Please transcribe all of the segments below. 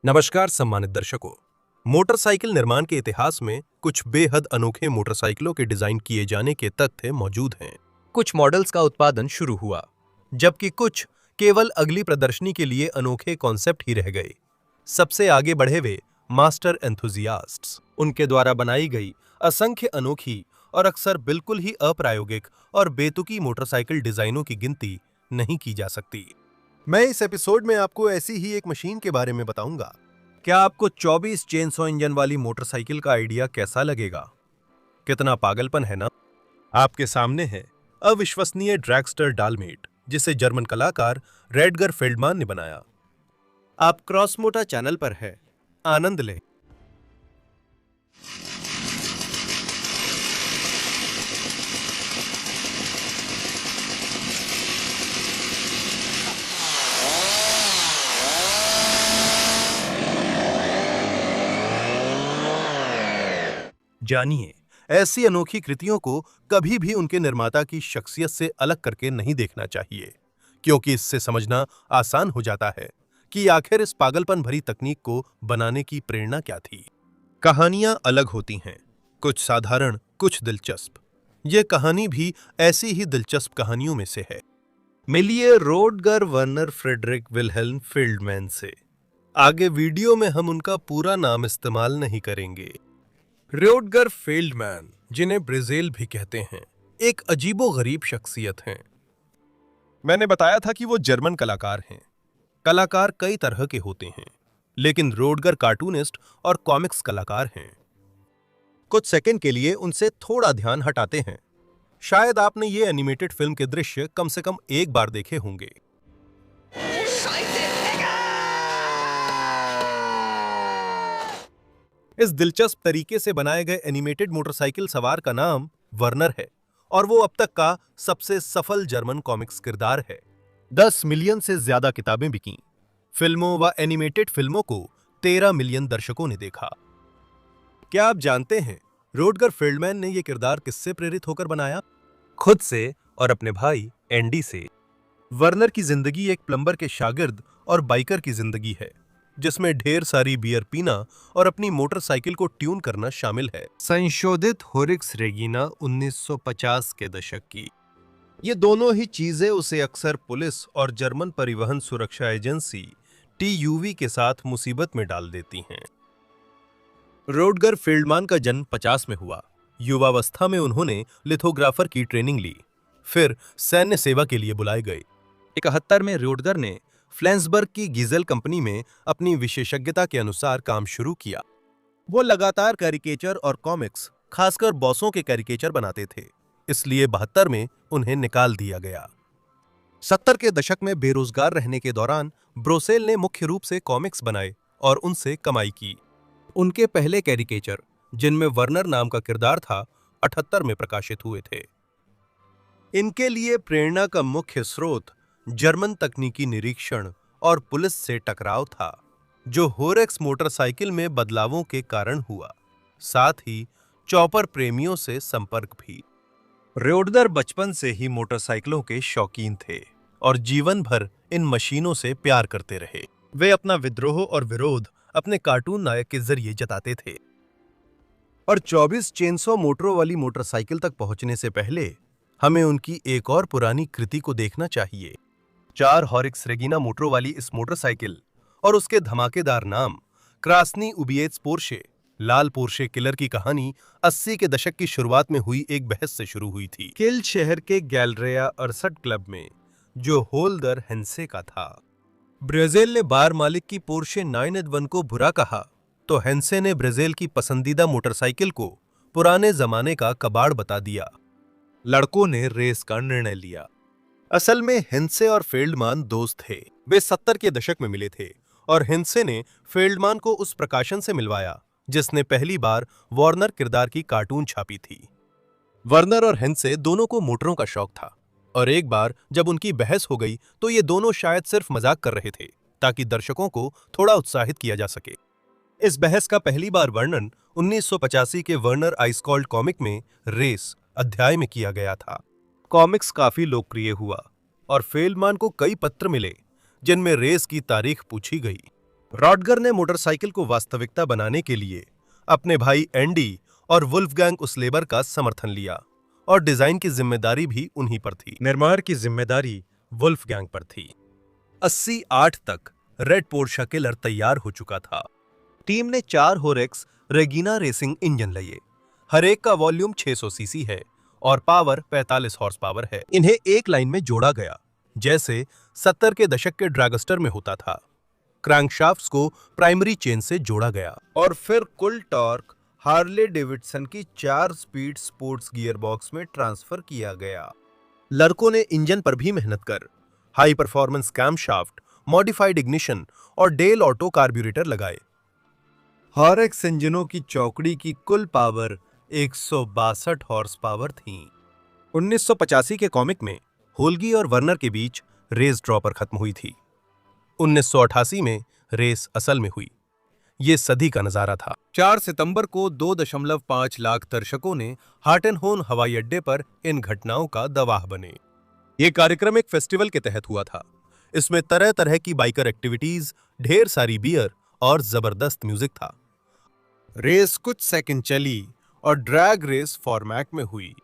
नमस्कार सम्मानित दर्शकों। मोटरसाइकिल निर्माण के इतिहास में कुछ बेहद अनोखे मोटरसाइकिलों के डिजाइन किए जाने के तथ्य मौजूद हैं। कुछ मॉडल्स का उत्पादन शुरू हुआ, जबकि कुछ केवल अगली प्रदर्शनी के लिए अनोखे कॉन्सेप्ट ही रह गए। सबसे आगे बढ़े वे मास्टर एंथुजियास्ट्स। उनके द्वारा बनाई गई असंख्य अनोखी और अक्सर बिल्कुल ही अप्रायोगिक और बेतुकी मोटरसाइकिल डिजाइनों की गिनती नहीं की जा सकती। मैं इस एपिसोड में आपको ऐसी ही एक मशीन के बारे में बताऊंगा। क्या आपको 24 चेनसॉ इंजन वाली मोटरसाइकिल का आइडिया कैसा लगेगा? कितना पागलपन है ना। आपके सामने है अविश्वसनीय ड्रैगस्टर डालमेट, जिसे जर्मन कलाकार रेडगर फेल्डमान ने बनाया। आप क्रॉसमोटा चैनल पर है, आनंद लें। जानिए, ऐसी अनोखी कृतियों को कभी भी उनके निर्माता की शख्सियत से अलग करके नहीं देखना चाहिए, क्योंकि इससे समझना आसान हो जाता है कि आखिर इस पागलपन भरी तकनीक को बनाने की प्रेरणा क्या थी। कहानियां अलग होती हैं, कुछ साधारण, कुछ दिलचस्प। यह कहानी भी ऐसी ही दिलचस्प कहानियों में से है। मिलिए रोडगर वर्नर फ्रेडरिक विल्हेल्म फेल्डमैन से। आगे वीडियो में हम उनका पूरा नाम इस्तेमाल नहीं करेंगे। रोडगर फेल्डमैन, जिन्हें ब्रेजेल भी कहते हैं, एक अजीबोगरीब शख्सियत हैं। मैंने बताया था कि वो जर्मन कलाकार हैं। कलाकार कई तरह के होते हैं, लेकिन रोडगर कार्टूनिस्ट और कॉमिक्स कलाकार हैं। कुछ सेकंड के लिए उनसे थोड़ा ध्यान हटाते हैं। शायद आपने ये एनिमेटेड फिल्म के दृश्य कम से कम एक बार देखे होंगे। इस दिलचस्प तरीके से बनाए गए एनिमेटेड मोटरसाइकिल सवार का नाम वर्नर है, और वो अब तक का सबसे सफल जर्मन कॉमिक्स किरदार है। 10 मिलियन से ज्यादा किताबें बिकीं। फिल्मों व एनिमेटेड फिल्मों को 13 मिलियन दर्शकों ने देखा। क्या आप जानते हैं रोडगर फेल्डमैन ने यह किरदार किससे प्रेरित होकर बनाया? खुद से और अपने भाई एंडी से। वर्नर की जिंदगी एक प्लम्बर के शागिर्द और बाइकर की जिंदगी है, जिसमें ढेर सारी बियर पीना और अपनी मोटरसाइकिल को ट्यून करना शामिल है। संशोधित होरिक्स रेगिना 1950 के दशक की। ये दोनों ही चीजें उसे अक्सर पुलिस और जर्मन परिवहन सुरक्षा एजेंसी TÜV के साथ मुसीबत में डाल देती हैं। रोडगर फेल्डमान का जन्म 50 में हुआ। युवावस्था में उन्होंने लिथोग्राफर की ट्रेनिंग ली, फिर सैन्य सेवा के लिए बुलाए गए। 71 में रोडगर ने फ्लेंसबर्ग की गीजेल कंपनी में अपनी विशेषज्ञता के अनुसार काम शुरू किया। वो लगातार कैरिकेचर और कॉमिक्स, खासकर बॉसों के कैरिकेचर बनाते थे, इसलिए 72 में उन्हें निकाल दिया गया। 70 के दशक में बेरोजगार रहने के दौरान ब्रोसेल ने मुख्य रूप से कॉमिक्स बनाए और उनसे कमाई की। उनके पहले कैरिकेचर, जिनमें वर्नर नाम का किरदार था, 78 में प्रकाशित हुए थे। इनके लिए प्रेरणा का मुख्य स्रोत जर्मन तकनीकी निरीक्षण और पुलिस से टकराव था, जो होरेक्स मोटरसाइकिल में बदलावों के कारण हुआ, साथ ही चॉपर प्रेमियों से संपर्क भी। रोडगर बचपन से ही मोटरसाइकिलों के शौकीन थे और जीवन भर इन मशीनों से प्यार करते रहे। वे अपना विद्रोह और विरोध अपने कार्टून नायक के जरिए जताते थे। और 24 चेनसॉ मोटरों वाली मोटरसाइकिल तक पहुंचने से पहले हमें उनकी एक और पुरानी कृति को देखना चाहिए। 4 हॉरिक्स रेगिना मोटरों वाली इस मोटरसाइकिल और उसके धमाकेदार नाम क्रास्नी उबिएट्स पोर्शे, लाल पोर्शे किलर की कहानी 80 के दशक की शुरुआत में हुई एक बहस से शुरू हुई थी। किल शहर के गैलरिया 68 क्लब में, जो होल्डर हेंसे का था। ब्रेजेल ने बार मालिक की पोर्शे 981 को बुरा कहा, तो हेंसे ने ब्रेजेल की पसंदीदा मोटरसाइकिल को पुराने जमाने का कबाड़ बता दिया। लड़कों ने रेस का निर्णय लिया। असल में हेंसे और फेल्डमान दोस्त थे। वे 70 के दशक में मिले थे और हेंसे ने फेल्डमान को उस प्रकाशन से मिलवाया जिसने पहली बार वॉर्नर किरदार की कार्टून छापी थी। वर्नर और हेंसे दोनों को मोटरों का शौक था, और एक बार जब उनकी बहस हो गई तो ये दोनों शायद सिर्फ मजाक कर रहे थे, ताकि दर्शकों को थोड़ा उत्साहित किया जा सके। इस बहस का पहली बार वर्णन 1985 के वर्नर आइसकॉल्ड कॉमिक में रेस अध्याय में किया गया था। कॉमिक्स काफी लोकप्रिय हुआ और फेल्डमान को कई पत्र मिले जिनमें रेस की तारीख पूछी गई। रॉडगर ने मोटरसाइकिल को वास्तविकता बनाने के लिए अपने भाई एंडी और वुल्फगैंग उसलेबर का समर्थन लिया और डिजाइन की जिम्मेदारी भी उन्हीं पर थी। निर्माण की जिम्मेदारी वुल्फगैंग पर थी। 88 तक रेड पोर्शा किलर तैयार हो चुका था। टीम ने 4 होरेक्स रेगिना रेसिंग इंजन लिए। हर एक का वॉल्यूम 600 सीसी है और पावर 45 हॉर्स पावर है। इन्हें एक लाइन में जोड़ा गया, जैसे 70 के दशक के ड्रैगस्टर में होता था। क्रैंकशाफ्ट्स को प्राइमरी चेन से जोड़ा गया और फिर कुल टॉर्क हार्ले डेविडसन की 4 स्पीड स्पोर्ट्स गियरबॉक्स में ट्रांसफर किया गया। लड़कों ने इंजन पर भी मेहनत कर high performance camshaft, modified ignition और डेल ऑटो कार्ब्यूरेटर लगाए। हॉरेक्स इंजनों की चौकड़ी की कुल पावर 162 हॉर्स पावर थी। 1985 के कॉमिक में होल्गी और वर्नर के बीच रेस ड्रॉ पर खत्म हुई थी। 1988 में रेस असल में हुई। ये सदी का नजारा था। 4 सितंबर को 2.5 लाख दर्शकों ने हार्टेनहोन हवाई अड्डे पर इन घटनाओं का गवाह बने। ये कार्यक्रम एक फेस्टिवल के तहत हुआ था। इसमें तरह तरह की बाइकर एक्टिविटीज, ढेर सारी बियर और जबरदस्त म्यूजिक था। रेस कुछ सेकंड चली और ड्रैग रेस फॉर्मेट में हुई।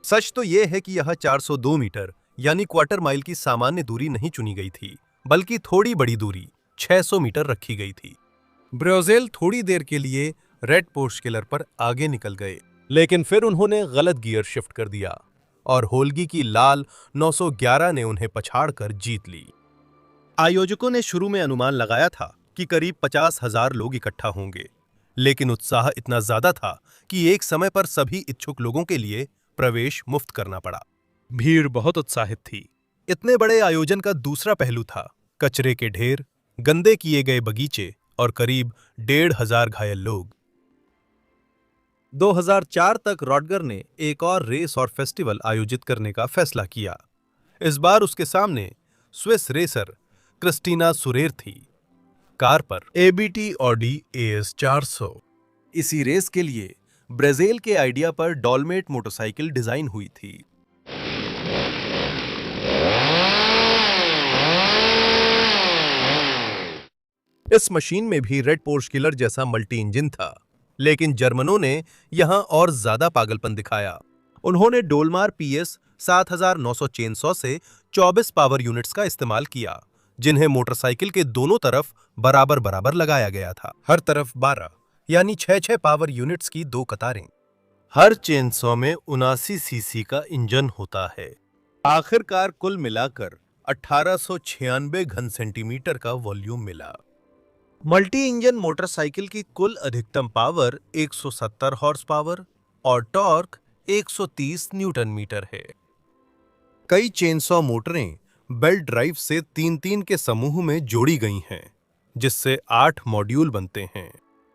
सच तो यह है कि यह 402 मीटर यानी क्वार्टर माइल की सामान्य दूरी नहीं चुनी गई थी, बल्कि थोड़ी बड़ी दूरी 600 मीटर रखी गई थी। ब्रोजेल थोड़ी देर के लिए रेड पोर्श किलर पर आगे निकल गए, लेकिन फिर उन्होंने गलत गियर शिफ्ट कर दिया और होल्गी की लाल 911 ने उन्हें पछाड़कर जीत ली। आयोजकों ने शुरू में अनुमान लगाया था कि करीब 50,000 लोग इकट्ठा होंगे, लेकिन उत्साह इतना ज्यादा था कि एक समय पर सभी इच्छुक लोगों के लिए प्रवेश मुफ्त करना पड़ा। भीड़ बहुत उत्साहित थी। इतने बड़े आयोजन का दूसरा पहलू था कचरे के ढेर, गंदे किए गए बगीचे और करीब 1,500 घायल लोग। 2004 तक रॉडगर ने एक और रेस और फेस्टिवल आयोजित करने का फैसला किया। इस बार उसके सामने स्विस रेसर क्रिस्टीना सुरेर थी। कार पर एबीटी ऑडी AS 400। इसी रेस के लिए ब्राजील के आइडिया पर डॉलमेट मोटरसाइकिल डिजाइन हुई थी। इस मशीन में भी रेड पोर्श किलर जैसा मल्टी इंजन था, लेकिन जर्मनों ने यहां और ज्यादा पागलपन दिखाया। उन्होंने डोलमार PS 7900 चेनसॉ से 24 पावर यूनिट्स का इस्तेमाल किया, जिन्हें मोटरसाइकिल के दोनों तरफ बराबर बराबर लगाया गया था। हर तरफ 12 यानी 6 पावर यूनिट्स की 2 कतारें। हर चेनसॉ में 79 सीसी का इंजन होता है। आखिरकार कुल मिलाकर 1896 घन सेंटीमीटर का वॉल्यूम मिला। मल्टी इंजन मोटरसाइकिल की कुल अधिकतम पावर 170 हॉर्स पावर और टॉर्क 130 न्यूटन मीटर है। कई चेनसॉ मोटरें बेल्ट ड्राइव से 3-3 के समूह में जोड़ी गई हैं, जिससे 8 मॉड्यूल बनते हैं।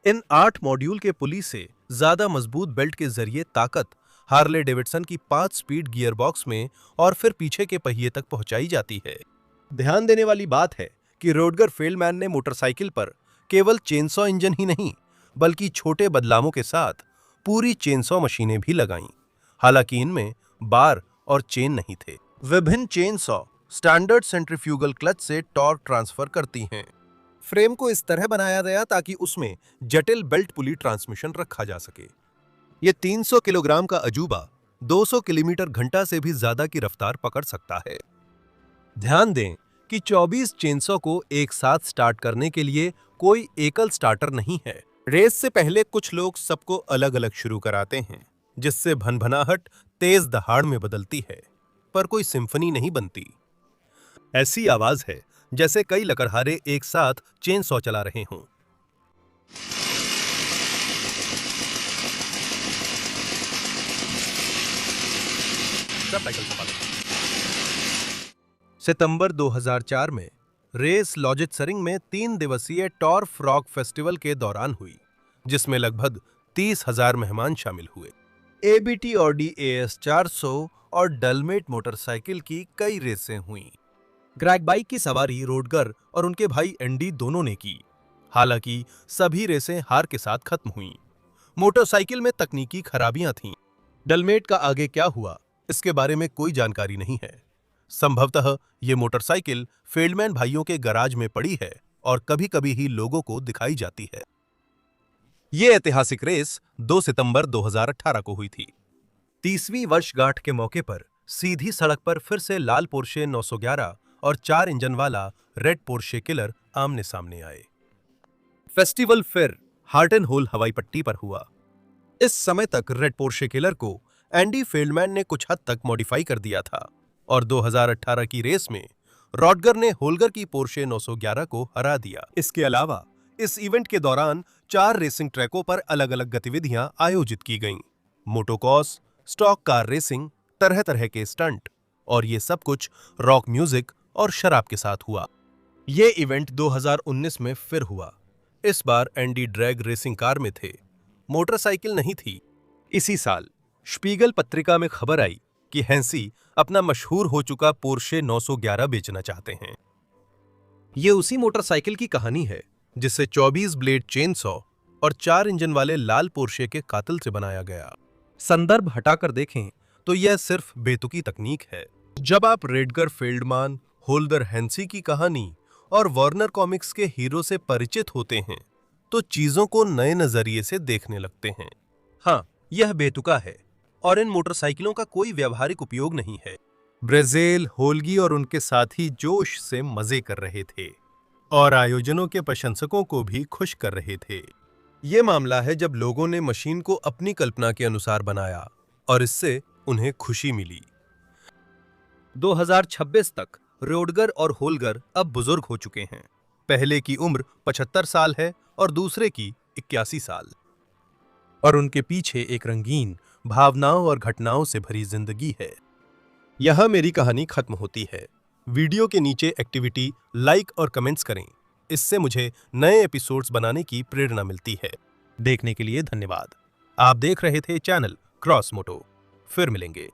इन 8 मॉड्यूल के पुली से ज्यादा मजबूत बेल्ट के जरिए ताकत हार्ले डेविडसन की 5 स्पीड गियरबॉक्स में और फिर पीछे के पहिए तक पहुंचाई जाती है। ध्यान देने वाली बात है कि रोडगर फेल्डमैन ने मोटरसाइकिल पर केवल चेनसॉ इंजन ही नहीं, बल्कि छोटे बदलावों के साथ पूरी चेनसॉ मशीनें भी लगाईं। हालांकि इनमें बार और चेन नहीं थे। विभिन्न चेनसॉ स्टैंडर्ड सेंट्रीफ्यूगल क्लच से टॉर्क ट्रांसफर करती हैं। फ्रेम को इस तरह बनाया गया ताकि उसमें जटिल बेल्ट पुली ट्रांसमिशन रखा जा सके। यह 300 किलोग्राम का अजूबा 200 किलोमीटर घंटा से भी ज्यादा की रफ्तार पकड़ सकता है। ध्यान दें कि 24 चेनसॉ को एक साथ स्टार्ट करने के लिए कोई एकल स्टार्टर नहीं है। रेस से पहले कुछ लोग सबको अलग अलग शुरू कराते हैं, जिससे भनभनाहट तेज दहाड़ में बदलती है, पर कोई सिम्फनी नहीं बनती। ऐसी आवाज है जैसे कई लकड़हारे एक साथ चेनसॉ चला रहे हों। सितंबर 2004 में रेस लॉजिटसरिंग में 3 दिवसीय टॉर्फ रॉक फेस्टिवल के दौरान हुई, जिसमें लगभग 30,000 मेहमान शामिल हुए। एबीटी ऑडी AS 400 और डलमेट मोटरसाइकिल की कई रेसें हुईं। ग्रैग बाइक की सवारी रोडगर और उनके भाई एंडी दोनों ने की। हालांकि सभी रेसें हार के साथ खत्म हुईं। मोटरसाइकिल में तकनीकी खराबियां थीं। डलमेट का आगे क्या हुआ, इसके बारे में कोई जानकारी नहीं है। संभवतः ये मोटरसाइकिल फेल्डमैन भाइयों के गराज में पड़ी है और कभी-कभी ही लोगों को दिखाई जाती है। ये ऐतिहासिक रेस 2 सितंबर 2018 को हुई थी। 30वीं वर्षगांठ के मौके पर सीधी सड़क पर फिर से लाल पोर्शे 911 और 4 इंजन वाला रेड पोर्शे किलर आमने सामने आए। फेस्टिवल फिर हार्टन होल हवाई पट्टी पर हुआ। इस समय तक रेड पोर्शे किलर को एंडी फील्डमैन ने कुछ हद तक मॉडिफाई कर दिया था और 2018 की रेस में रॉडगर ने होल्गर की पोर्शे 911 को हरा दिया। इसके अलावा इस इवेंट के दौरान 4 रेसिंग ट्रैकों पर अलग-अलग गतिविधियां आयोजित की गईं। मोटोक्रॉस, स्टॉक कार रेसिंग, तरह तरह के स्टंट, और ये सब कुछ रॉक म्यूजिक और शराब के साथ हुआ। ये इवेंट 2019 में फिर हुआ। इस बार एंडी ड्रैग रेसिंग कार में थे, मोटरसाइकिल नहीं थी। इसी साल स्पीगल पत्रिका में खबर आई कि हैंसी अपना मशहूर हो चुका पोर्शे 911 बेचना चाहते हैं। ये उसी मोटरसाइकिल की कहानी है जिसे 24 ब्लेड चेनसॉ और 4 इंजन वाले लाल पोर्शे के कातिल से बनाया गया। संदर्भ हटाकर देखें तो यह सिर्फ बेतुकी तकनीक है। जब आप रेडगर फील्डमैन, होल्गर हैंसी की कहानी और वार्नर कॉमिक्स के हीरो से परिचित होते हैं तो चीजों को नए नजरिए से देखने लगते हैं। हाँ, यह बेतुका है और इन मोटरसाइकिलों का कोई व्यावहारिक उपयोग नहीं है। ब्रेजेल, होल्गी और उनके साथी जोश से मजे कर रहे थे और आयोजनों के प्रशंसकों को भी खुश कर रहे थे। यह मामला है जब लोगों ने मशीन को अपनी कल्पना के अनुसार बनाया और इससे उन्हें खुशी मिली। 2026 तक रोडगर और होल्गर अब बुजुर्ग हो चुके हैं। पहले की उम्र 75 साल है और दूसरे की 81 साल, और उनके पीछे एक रंगीन, भावनाओं और घटनाओं से भरी जिंदगी है। यहां मेरी कहानी खत्म होती है। वीडियो के नीचे एक्टिविटी लाइक और कमेंट्स करें, इससे मुझे नए एपिसोड्स बनाने की प्रेरणा मिलती है। देखने के लिए धन्यवाद। आप देख रहे थे चैनल क्रॉस मोटो। फिर मिलेंगे।